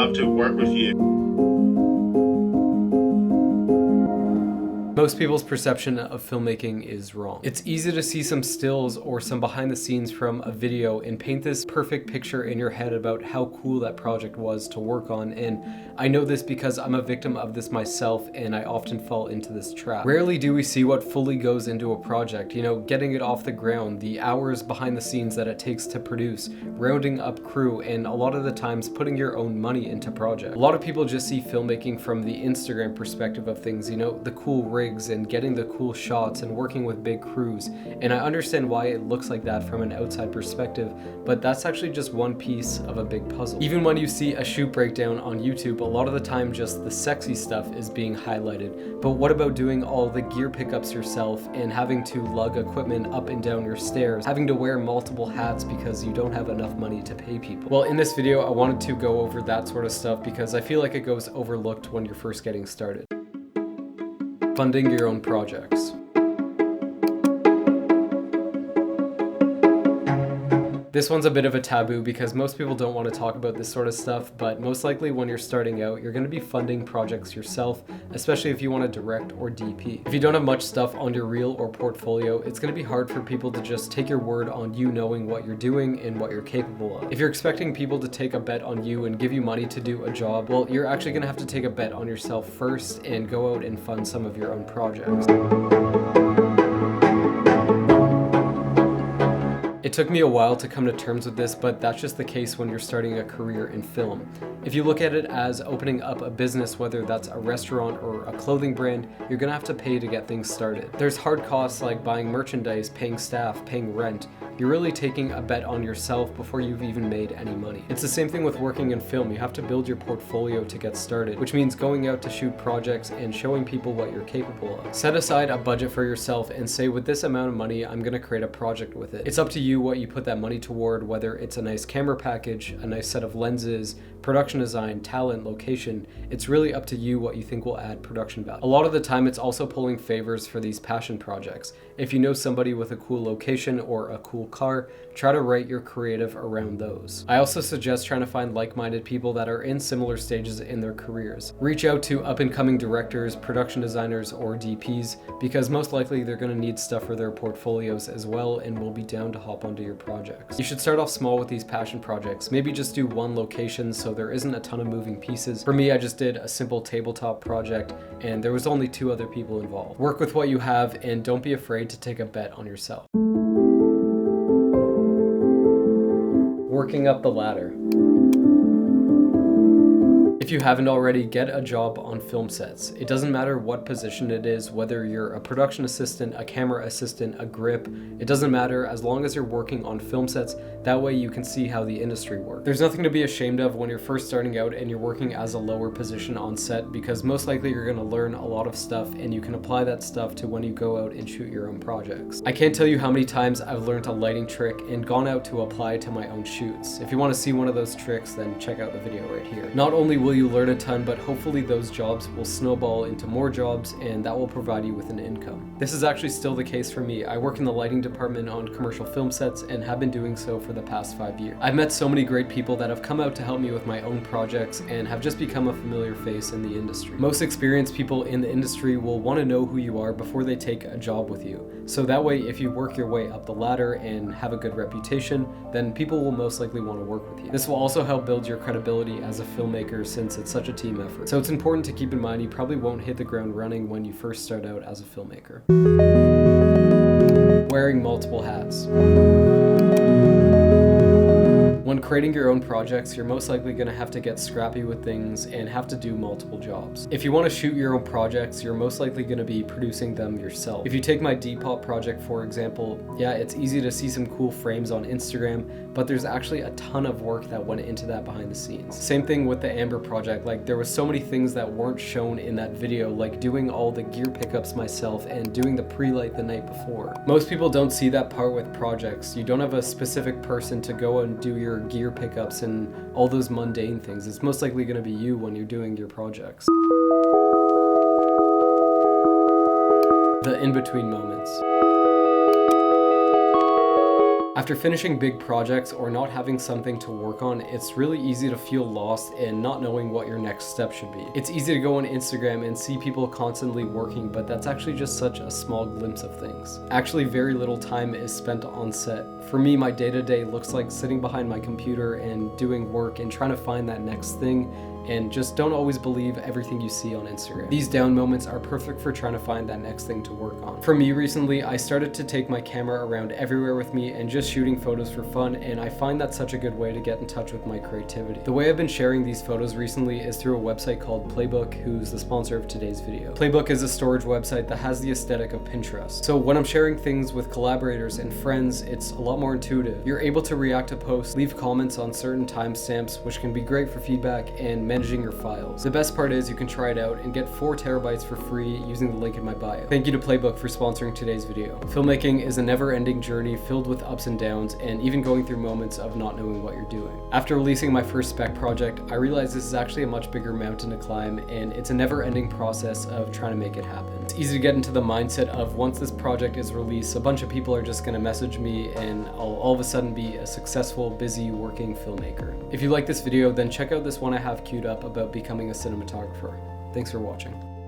love to work with you. Most people's perception of filmmaking is wrong. It's easy to see some stills or some behind the scenes from a video and paint this perfect picture in your head about how cool that project was to work on, and I know this because I'm a victim of this myself and I often fall into this trap. Rarely do we see what fully goes into a project, you know, getting it off the ground, the hours behind the scenes that it takes to produce, rounding up crew, and a lot of the times putting your own money into projects. A lot of people just see filmmaking from the Instagram perspective of things, you know, the cool rigs and getting the cool shots and working with big crews, and I understand why it looks like that from an outside perspective, but that's actually just one piece of a big puzzle. Even when you see a shoot breakdown on YouTube, a lot of the time just the sexy stuff is being highlighted, but what about doing all the gear pickups yourself and having to lug equipment up and down your stairs, having to wear multiple hats because you don't have enough money to pay people? Well, in this video I wanted to go over that sort of stuff because I feel like it goes overlooked when you're first getting started. Funding your own projects. This one's a bit of a taboo because most people don't want to talk about this sort of stuff, but most likely when you're starting out, you're going to be funding projects yourself, especially if you want to direct or DP. If you don't have much stuff on your reel or portfolio, it's going to be hard for people to just take your word on you knowing what you're doing and what you're capable of. If you're expecting people to take a bet on you and give you money to do a job, well, you're actually going to have to take a bet on yourself first and go out and fund some of your own projects. It took me a while to come to terms with this, but that's just the case when you're starting a career in film. If you look at it as opening up a business, whether that's a restaurant or a clothing brand, you're gonna have to pay to get things started. There's hard costs like buying merchandise, paying staff, paying rent. You're really taking a bet on yourself before you've even made any money. It's the same thing with working in film. You have to build your portfolio to get started, which means going out to shoot projects and showing people what you're capable of. Set aside a budget for yourself and say, with this amount of money, I'm gonna create a project with it. It's up to you what you put that money toward, whether it's a nice camera package, a nice set of lenses, production design, talent, location. It's really up to you what you think will add production value. A lot of the time it's also pulling favors for these passion projects. If you know somebody with a cool location or a cool car, try to write your creative around those. I also suggest trying to find like-minded people that are in similar stages in their careers. Reach out to up-and-coming directors, production designers, or DPs, because most likely they're going to need stuff for their portfolios as well and will be down to hop onto your projects. You should start off small with these passion projects. Maybe just do one location so there isn't a ton of moving pieces. For me, I just did a simple tabletop project and there was only 2 other people involved. Work with what you have and don't be afraid to take a bet on yourself. Working up the ladder. If you haven't already, get a job on film sets. It doesn't matter what position it is, whether you're a production assistant, a camera assistant, a grip, it doesn't matter as long as you're working on film sets. That way you can see how the industry works. There's nothing to be ashamed of when you're first starting out and you're working as a lower position on set, because most likely you're going to learn a lot of stuff and you can apply that stuff to when you go out and shoot your own projects. I can't tell you how many times I've learned a lighting trick and gone out to apply to my own shoots. If you want to see one of those tricks, then check out the video right here. Not only will you learn a ton, but hopefully those jobs will snowball into more jobs and that will provide you with an income. This is actually still the case for me. I work in the lighting department on commercial film sets and have been doing so for the past 5 years. I've met so many great people that have come out to help me with my own projects and have just become a familiar face in the industry. Most experienced people in the industry will want to know who you are before they take a job with you. So that way, if you work your way up the ladder and have a good reputation, then people will most likely want to work with you. This will also help build your credibility as a filmmaker since it's such a team effort. So it's important to keep in mind you probably won't hit the ground running when you first start out as a filmmaker. Wearing multiple hats. When creating your own projects, you're most likely going to have to get scrappy with things and have to do multiple jobs. If you want to shoot your own projects, you're most likely going to be producing them yourself. If you take my Depop project for example, yeah, it's easy to see some cool frames on Instagram, but there's actually a ton of work that went into that behind the scenes. Same thing with the Amber project. Like, there was so many things that weren't shown in that video, like doing all the gear pickups myself and doing the pre-light the night before. Most people don't see that part with projects. You don't have a specific person to go and do your gear pickups and all those mundane things. It's most likely going to be you when you're doing your projects. The in-between moments. After finishing big projects or not having something to work on, it's really easy to feel lost and not knowing what your next step should be. It's easy to go on Instagram and see people constantly working, but that's actually just such a small glimpse of things. Actually, very little time is spent on set. For me, my day-to-day looks like sitting behind my computer and doing work and trying to find that next thing, and just don't always believe everything you see on Instagram. These down moments are perfect for trying to find that next thing to work on. For me recently, I started to take my camera around everywhere with me and just shooting photos for fun, and I find that such a good way to get in touch with my creativity. The way I've been sharing these photos recently is through a website called Playbook, who's the sponsor of today's video. Playbook is a storage website that has the aesthetic of Pinterest. So when I'm sharing things with collaborators and friends, it's a lot more intuitive. You're able to react to posts, leave comments on certain timestamps, which can be great for feedback and managing your files. The best part is you can try it out and get 4 terabytes for free using the link in my bio. Thank you to Playbook for sponsoring today's video. Filmmaking is a never-ending journey filled with ups and downs, and even going through moments of not knowing what you're doing. After releasing my first spec project, I realized this is actually a much bigger mountain to climb, and it's a never-ending process of trying to make it happen. It's easy to get into the mindset of once this project is released, a bunch of people are just gonna message me and I'll all of a sudden be a successful, busy, working filmmaker. If you like this video, then check out this one I have queued up about becoming a cinematographer. Thanks for watching.